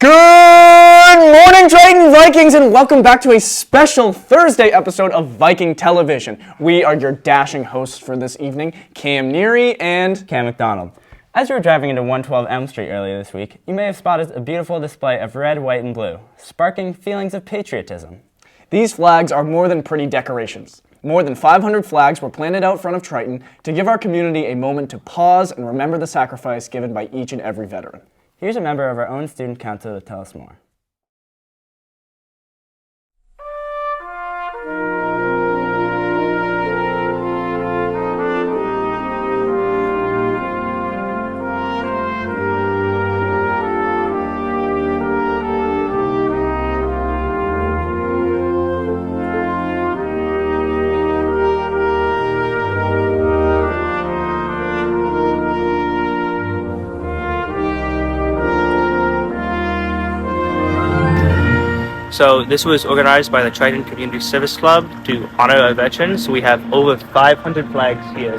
Good morning, Triton Vikings, and welcome back to a special Thursday episode of Viking Television. We are your dashing hosts for this evening, Cam Neary and Cam McDonald. As you were driving into 112 Elm Street earlier this week, you may have spotted a beautiful display of red, white, and blue, sparking feelings of patriotism. These flags are more than pretty decorations. More than 500 flags were planted out front of Triton to give our community a moment to pause and remember the sacrifice given by each and every veteran. Here's a member of our own student council to tell us more. So this was organized by the Triton Community Service Club to honor our veterans. We have over 500 flags here.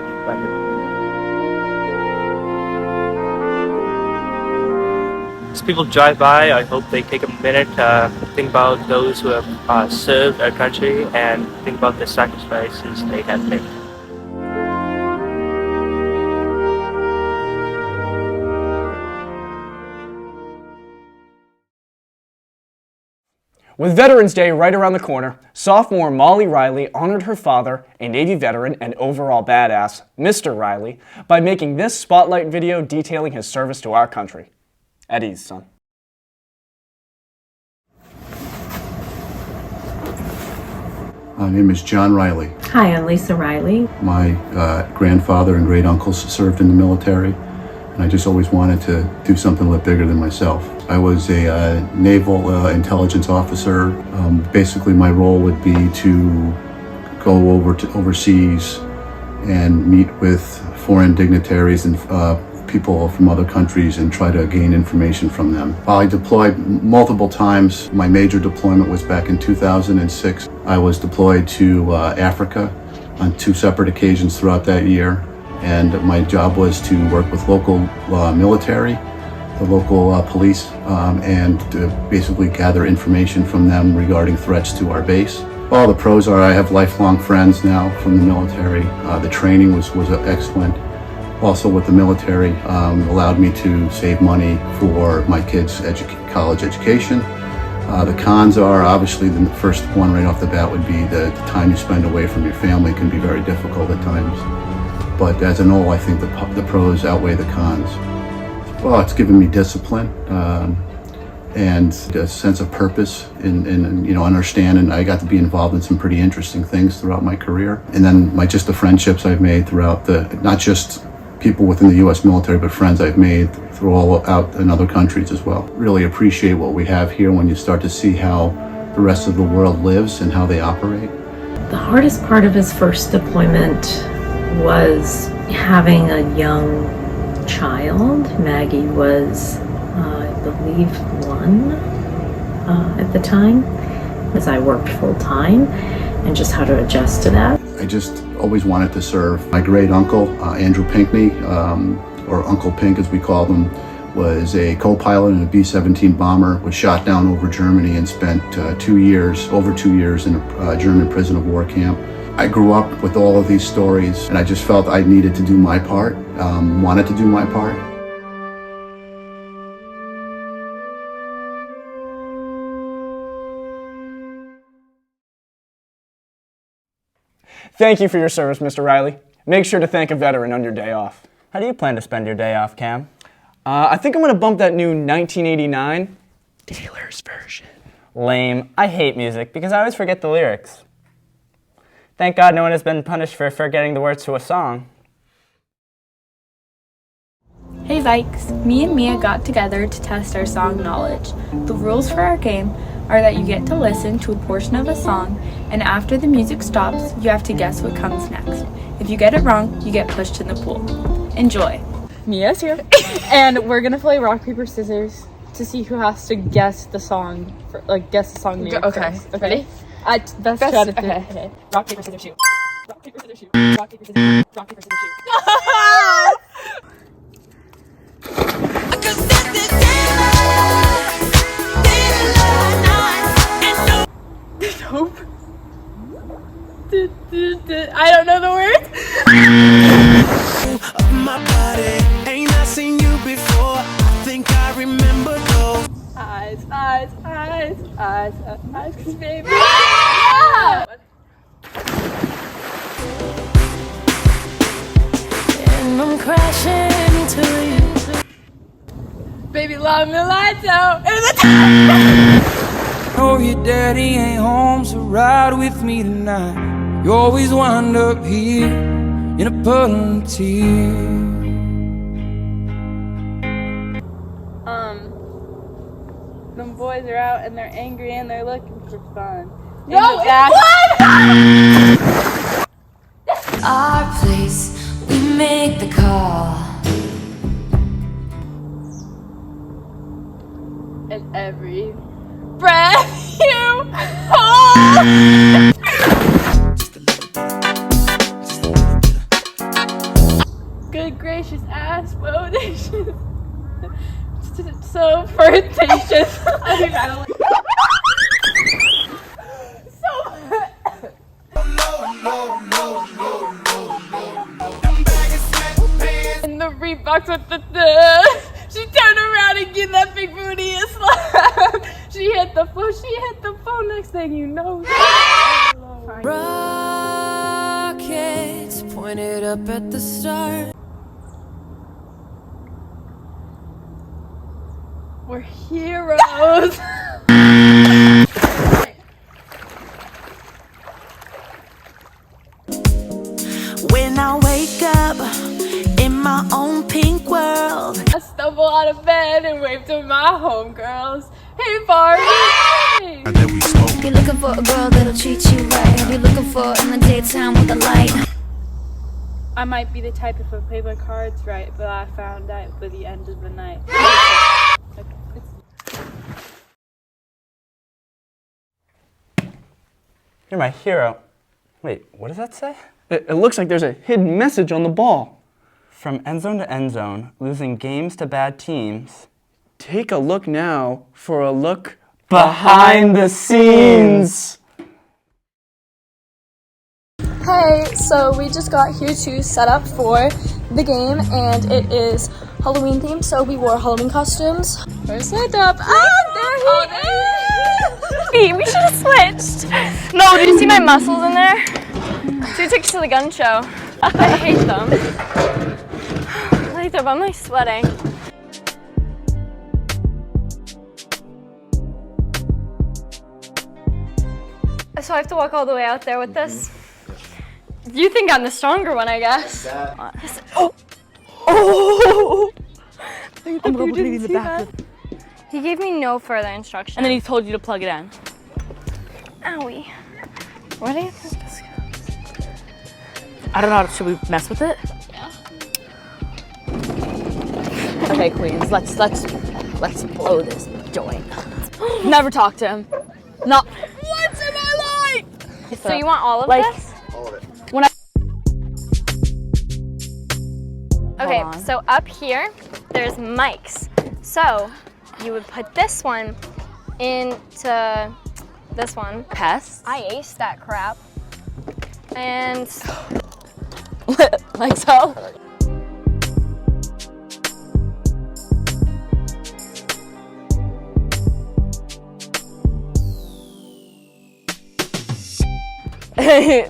As people drive by, I hope they take a minute to think about those who have served our country and think about the sacrifices they have made. With Veterans Day right around the corner, sophomore Molly Reilly honored her father, a Navy veteran and overall badass, Mr. Reilly, by making this spotlight video detailing his service to our country. At ease, son. My name is John Reilly. Hi, I'm Lisa Reilly. My grandfather and great uncles served in the military, and I just always wanted to do something a little bigger than myself. I was a naval intelligence officer. Basically, my role would be to go over to overseas and meet with foreign dignitaries and people from other countries and try to gain information from them. While I deployed multiple times, my major deployment was back in 2006. I was deployed to Africa on 2 separate occasions throughout that year, and my job was to work with local military, the local police, and to basically gather information from them regarding threats to our base. All the pros are I have lifelong friends now from the military. The training was excellent. Also with the military, allowed me to save money for my kids' college education. The cons are obviously the first one right off the bat would be the time you spend away from your family can be very difficult at times. But as an whole, I think the pros outweigh the cons. Well, it's given me discipline and a sense of purpose and understanding. I got to be involved in some pretty interesting things throughout my career. And then just the friendships I've made throughout not just people within the U.S. military, but friends I've made out in other countries as well. Really appreciate what we have here when you start to see how the rest of the world lives and how they operate. The hardest part of his first deployment was having a young child. Maggie was, I believe, 1 at the time, as I worked full time, and just how to adjust to that. I just always wanted to serve. My great uncle, Andrew Pinkney, or Uncle Pink as we called him, was a co-pilot in a B-17 bomber, was shot down over Germany and spent over 2 years in a German prison of war camp. I grew up with all of these stories, and I just felt I needed to do my part, wanted to do my part. Thank you for your service, Mr. Reilly. Make sure to thank a veteran on your day off. How do you plan to spend your day off, Cam? I think I'm going to bump that new 1989 Taylor's version. Lame. I hate music because I always forget the lyrics. Thank God no one has been punished for forgetting the words to a song. Hey Vikes, me and Mia got together to test our song knowledge. The rules for our game are that you get to listen to a portion of a song, and after the music stops, you have to guess what comes next. If you get it wrong, you get pushed in the pool. Enjoy. Mia's here, and we're gonna play rock, paper, scissors to see who has to guess the song, guess the song name Okay. first. Okay. Ready? Best strategy. Okay. Rock, paper, scissors, shoot. Rock, paper, scissors, shoot. Rock, paper, scissors, shoot. Rock, paper, scissors, shoot. Of my body, ain't I seen you before? I think I remember those Eyes, eyes, eyes, eyes, eyes, 'cause baby. and I'm crashing into you. Baby, love me lights out in the Oh, your daddy ain't home, so ride with me tonight. You always wind up here in a puddle of tears. Them boys are out and they're angry and they're looking for fun. No, Our place, we make the call. And every breath you hold. Good gracious ass bodacious. So flirtatious. In the Reeboks with the she turned around and gave that big booty a slap. She hit the phone, next thing you know. Rockets pointed up at the stars. We're heroes. When I wake up in my own pink world, I stumble out of bed and wave to my homegirls. Hey, Barbie! You're looking for a girl that'll treat you right. You're looking for in the daytime with the light. I might be the type if I play my cards right, but I found out by the end of the night. You're my hero. Wait, what does that say? It looks like there's a hidden message on the ball. From end zone to end zone, losing games to bad teams. Take a look now for a look behind the scenes. Hey, so we just got here to set up for the game, and it is Halloween themed, so we wore Halloween costumes. We're set up. There he is! We should have switched. No, did you see my muscles in there? So we took to the gun show. I hate them. I like them, I'm like sweating. So I have to walk all the way out there with this? You think I'm the stronger one, I guess. Oh! I'm gonna put it in the back. He gave me no further instruction. And then he told you to plug it in. Owie. Where do you think this goes? I don't know. Should we mess with it? Yeah. Okay, queens. Let's blow this joint. Never talk to him. Not once in my life. So you want all of this? When I Okay, so up here, there's mics. So you would put this one into this one. pass. I aced that crap. And Like so.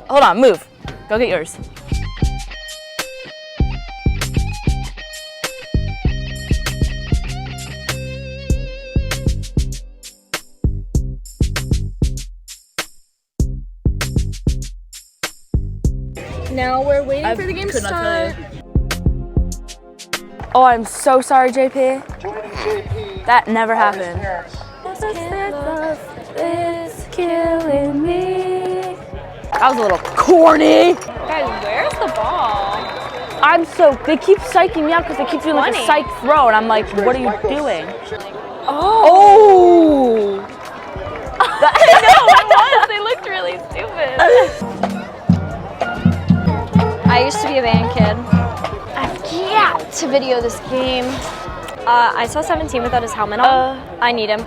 Hold on, move. Go get yours. now we're waiting for the game to could not tell start. Oh, I'm so sorry, JP. That never happened. It's killing me. That was a little corny. Guys, where's the ball? They keep psyching me out because they keep doing like a 20. psych throw, and I'm like, what are you doing? Oh! No, it was. They looked really stupid. I used to be a band kid. I've got to video this game. I saw 17 without his helmet on. I need him.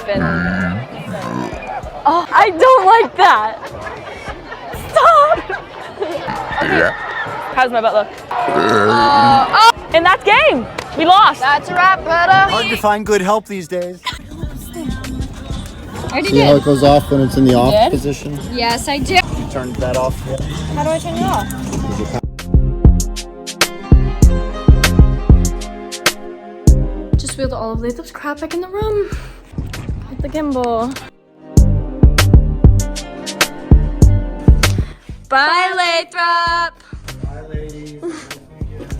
Oh, I don't like that. Stop. Okay. How's my butt look? And that's game. We lost. That's a wrap, brother. Hard to find good help these days. See how it goes off when it's in the off position? Yes, I do. You turned that off yet? How do I turn it off? Just wheeled all of Lathrop's crap back in the room. With the gimbal. Bye, Lathrop. Bye, ladies.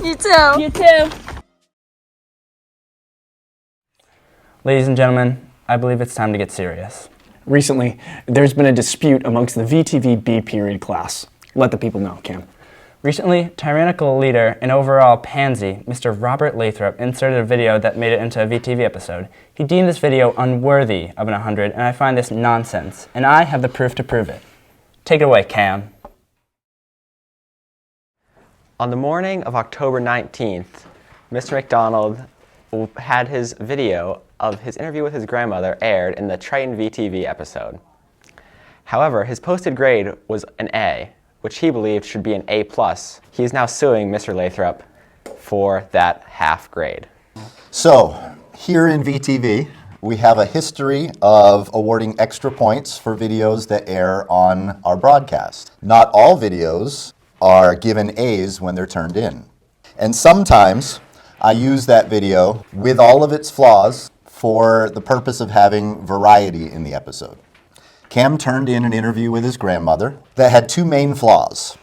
You too. You too. Ladies and gentlemen, I believe it's time to get serious. Recently, there's been a dispute amongst the VTV B period class. Let the people know, Cam. Recently, tyrannical leader and overall pansy, Mr. Robert Lathrop, inserted a video that made it into a VTV episode. He deemed this video unworthy of an 100, and I find this nonsense, and I have the proof to prove it. Take it away, Cam. On the morning of October 19th, Mr. McDonald had his video of his interview with his grandmother aired in the Triton VTV episode. However, his posted grade was an A, which he believed should be an A+. He is now suing Mr. Lathrop for that half grade. So, here in VTV, we have a history of awarding extra points for videos that air on our broadcast. Not all videos are given A's when they're turned in. And sometimes I use that video with all of its flaws for the purpose of having variety in the episode. Cam turned in an interview with his grandmother that had two main flaws.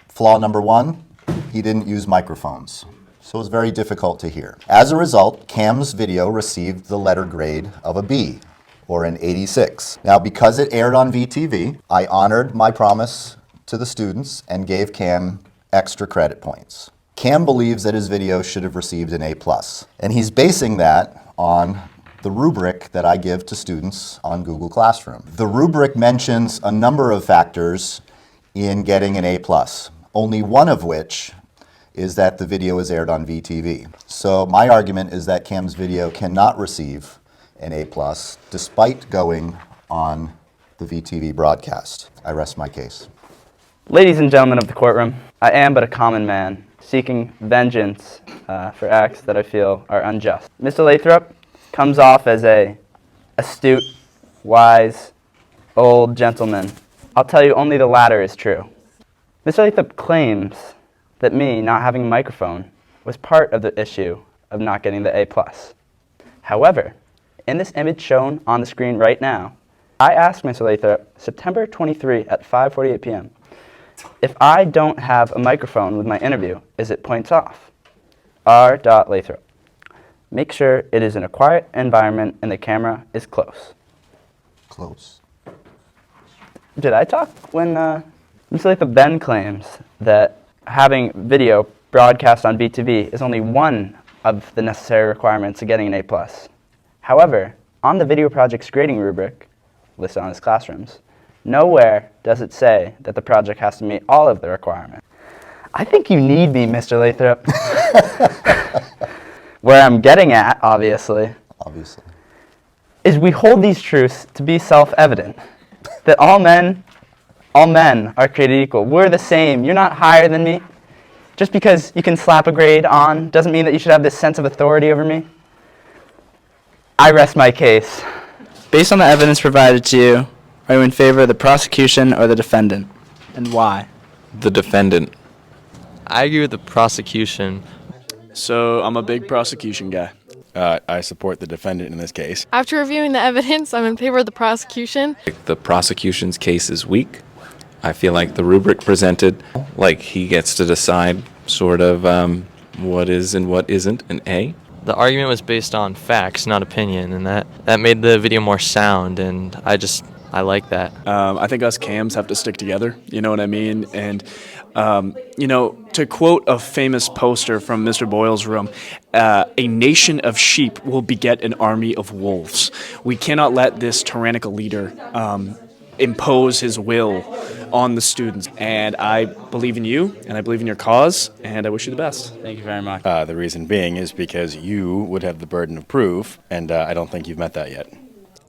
Flaw number one, he didn't use microphones, so it was very difficult to hear. As a result, Cam's video received the letter grade of a B, or an 86. Now, because it aired on VTV, I honored my promise to the students and gave Cam extra credit points. Cam believes that his video should have received an A+, and he's basing that on the rubric that I give to students on Google Classroom. The rubric mentions a number of factors in getting an A+, only one of which is that the video is aired on VTV. So my argument is that Cam's video cannot receive an A+, despite going on the VTV broadcast. I rest my case. Ladies and gentlemen of the courtroom, I am but a common man, seeking vengeance for acts that I feel are unjust. Mr. Lathrop comes off as a astute, wise, old gentleman. I'll tell you, only the latter is true. Mr. Lathrop claims that me not having a microphone was part of the issue of not getting the A+. However, in this image shown on the screen right now, I asked Mr. Lathrop, September 23 at 5:48 p.m., if I don't have a microphone with my interview, is it points off? R. Lathrop. Make sure it is in a quiet environment and the camera is close. Close. Did I talk when Mr. Lathrop then claims that having video broadcast on VTV is only one of the necessary requirements of getting an A+. However, on the video project's grading rubric, listed on his classrooms, nowhere does it say that the project has to meet all of the requirements. I think you need me, Mr. Lathrop. Where I'm getting at, obviously, is we hold these truths to be self-evident, that all men are created equal. We're the same. You're not higher than me. Just because you can slap a grade on doesn't mean that you should have this sense of authority over me. I rest my case. Based on the evidence provided to you, are you in favor of the prosecution or the defendant, and why? The defendant. I agree with the prosecution. So I'm a big prosecution guy. I support the defendant in this case. After reviewing the evidence, I'm in favor of the prosecution. The prosecution's case is weak. I feel like the rubric presented, like he gets to decide sort of what is and what isn't an A. The argument was based on facts, not opinion, and that made the video more sound, and I like that. I think us cams have to stick together, you know what I mean? And, to quote a famous poster from Mr. Boyle's room, a nation of sheep will beget an army of wolves. We cannot let this tyrannical leader impose his will on the students. And I believe in you, and I believe in your cause, and I wish you the best. Thank you very much. The reason being is because you would have the burden of proof, and I don't think you've met that yet.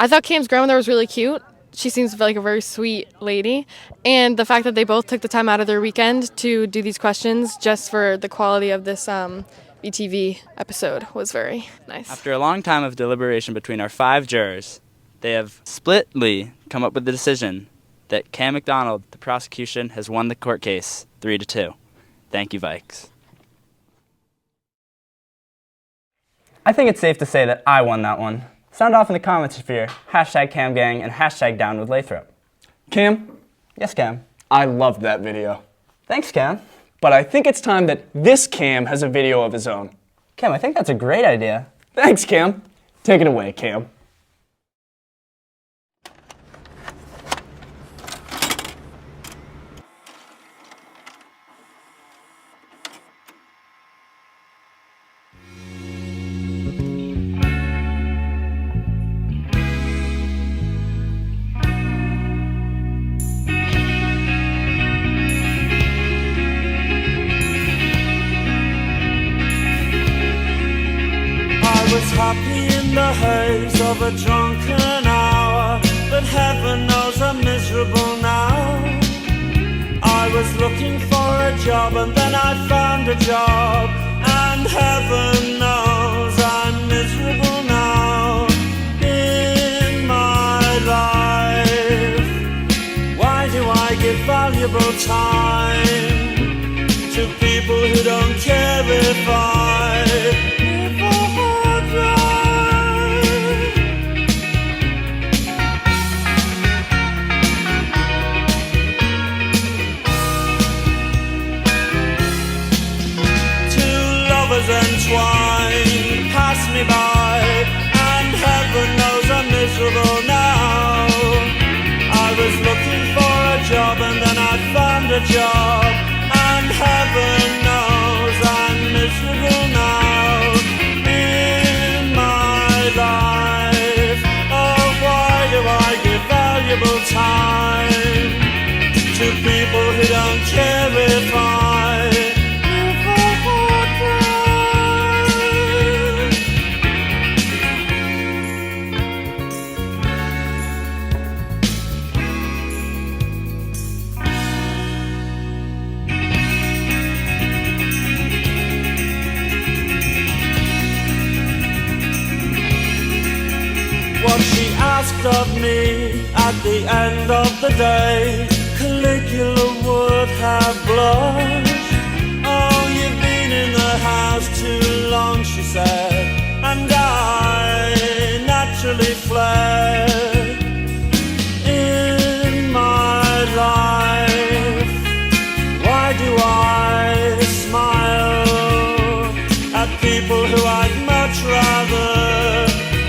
I thought Cam's grandmother was really cute. she seems like a very sweet lady. And the fact that they both took the time out of their weekend to do these questions just for the quality of this VTV episode was very nice. After a long time of deliberation between our 5 jurors, they have splitly come up with the decision that Cam McDonald, the prosecution, has won the court case 3-2. Thank you, Vikes. I think it's safe to say that I won that one. Sound off in the comments if you're #CamGang and #DownWithLathrop. Cam? Yes, Cam. I loved that video. Thanks, Cam. But I think it's time that this Cam has a video of his own. Cam, I think that's a great idea. Thanks, Cam. Take it away, Cam. I was happy in the haze of a drunken hour, but heaven knows I'm miserable now. I was looking for a job and then I found a job, and heaven knows I'm miserable now. In my life, why do I give valuable time to people who don't care if I live or die? Two lovers entwined pass me by, and heaven knows I'm miserable now. I was looking for a job and then I found a job, and heaven knows I'm miserable now. In my life, oh why do I give valuable time to people who don't care if I live or die? What she asked of me at the end of the day, Caligula would have blushed. Oh, you've been in the house too long, she said, and I naturally fled. In my life, why do I smile at people who I'd much rather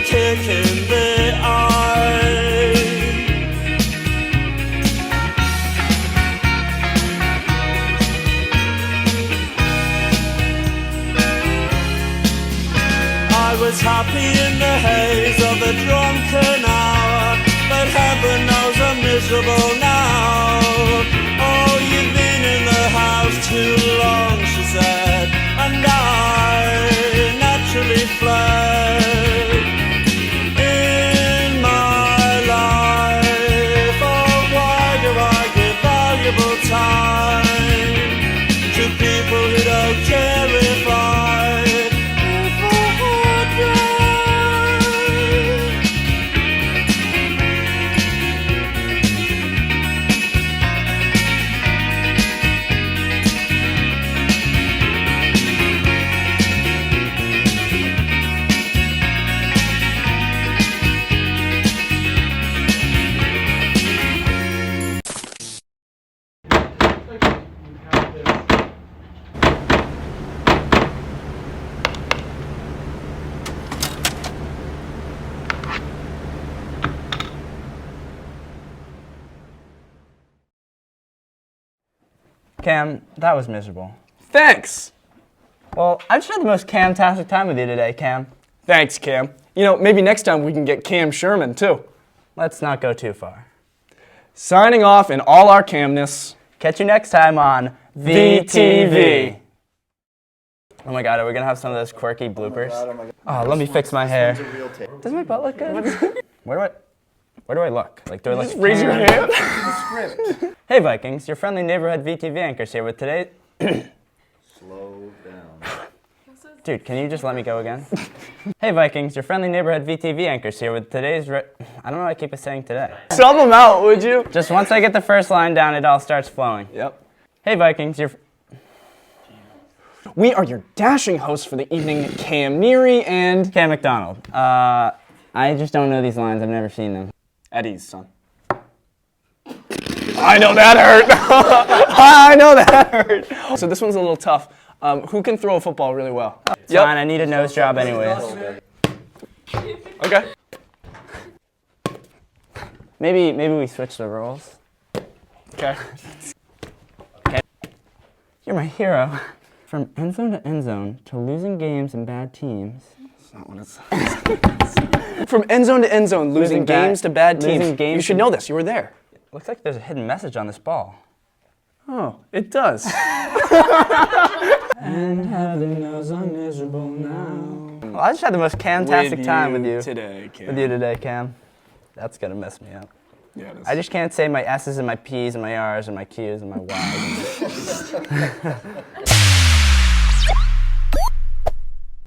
kick in the eye? I was happy in the haze of a drunken hour, but heaven knows I'm miserable now. Oh, you've been in the house too long, she said, and I naturally fled. In my life, oh why do I give valuable time to people who don't care if I live or die? Cam, that was miserable. Thanks! Well, I've just had the most Cam-tastic time with you today, Cam. Thanks, Cam. You know, maybe next time we can get Cam Sherman, too. Let's not go too far. Signing off in all our Camness. Catch you next time on VTV. Oh my god, are we gonna have some of those quirky bloopers? Oh, let me fix my hair. Does my butt look good? Where do I... Where do I look? Like, do I look? Just raise your hand. Hey Vikings, your friendly neighborhood VTV anchors here with today. Slow down. Dude, can you just let me go again? Hey Vikings, your friendly neighborhood VTV anchors here with today's. I don't know what I keep saying today. Sub them out, would you? Just once I get the first line down, it all starts flowing. Yep. Hey Vikings, We are your dashing hosts for the evening, Cam Neary and Cam McDonald. I just don't know these lines. I've never seen them. Eddie's son. I know that hurt. I know that hurt. So this one's a little tough. Who can throw a football really well? Fine, I need a nose job anyways. Okay. Maybe we switch the roles. Okay. You're my hero. From end zone to end zone to losing games and bad teams. That's not what it says. From end zone to end zone, losing games to bad teams. You should know this. You were there. Looks like there's a hidden message on this ball. Oh, it does. And heaven knows I'm miserable now. Well, I just had the most Cam-tastic time with you today, Cam. With you today, Cam. That's gonna mess me up. Yeah, it is. I just can't say my S's and my P's and my R's and my Q's and my Y's.